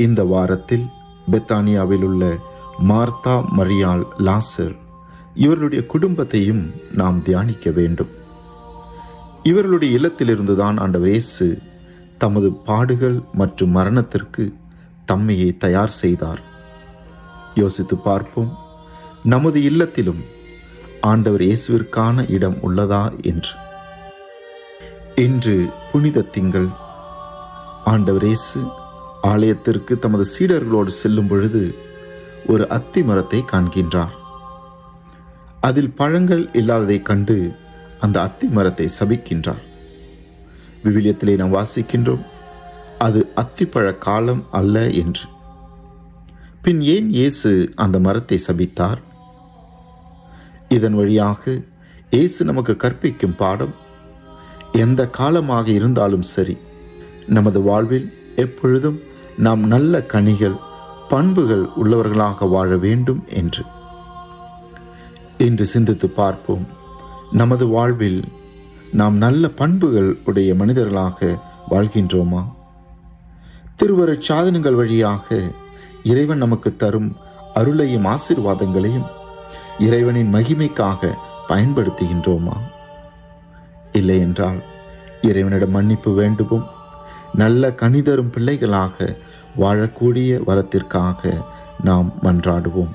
இந்த வாரத்தில் பெத்தானியாவில் உள்ள மார்த்தா, மரியாள், லாசர் இவர்களுடைய குடும்பத்தையும் நாம் தியானிக்க வேண்டும். இவர்களுடைய இல்லத்திலிருந்துதான் ஆண்டவர் இயேசு தமது பாடுகள் மற்றும் மரணத்திற்கு தம்மையை தயார் செய்தார். யோசித்து பார்ப்போம், நமது இல்லத்திலும் ஆண்டவர் இயேசுவிற்கான இடம் உள்ளதா என்று. இன்று புனித திங்கள். ஆண்டவர் இயேசு ஆலயத்திற்கு தமது சீடர்களோடு செல்லும் பொழுது ஒரு அத்தி மரத்தை காண்கின்றார். அதில் பழங்கள் இல்லாததை கண்டு அந்த அத்தி மரத்தை சபிக்கின்றார். விவிலியத்திலே நாம் வாசிக்கின்றோம், அது அத்திப்பழ காலம் அல்ல என்று. பின் ஏன் இயேசு அந்த மரத்தை சபித்தார்? இதன் வழியாக இயேசு நமக்கு கற்பிக்கும் பாடம், எந்த காலமாக இருந்தாலும் சரி, நமது வாழ்வில் எப்பொழுதும் நாம் நல்ல கனிகள், பண்புகள் உள்ளவர்களாக வாழ வேண்டும் என்று. இன்று சிந்தித்து பார்ப்போம், நமது வாழ்வில் நாம் நல்ல பண்புகள் உடைய மனிதர்களாக வாழ்கின்றோமா? திருவருட் சாதனங்கள் வழியாக இறைவன் நமக்கு தரும் அருளையும் ஆசீர்வாதங்களையும் இறைவனின் மகிமைக்காக பயன்படுத்துகின்றோமா? இல்லை என்றால் இறைவனிடம் மன்னிப்பு வேண்டுவோம். நல்ல கனிதரும் பிள்ளைகளாக வாழக்கூடிய வரத்திற்காக நாம் மன்றாடுவோம்.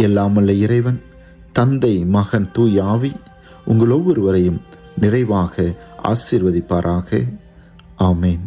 எல்லாமல்ல இறைவன், தந்தை, மகன், தூய ஆவி உங்கள் ஒவ்வொருவரையும் நிறைவாக ஆசீர்வதிப்பாராக. ஆமேன்.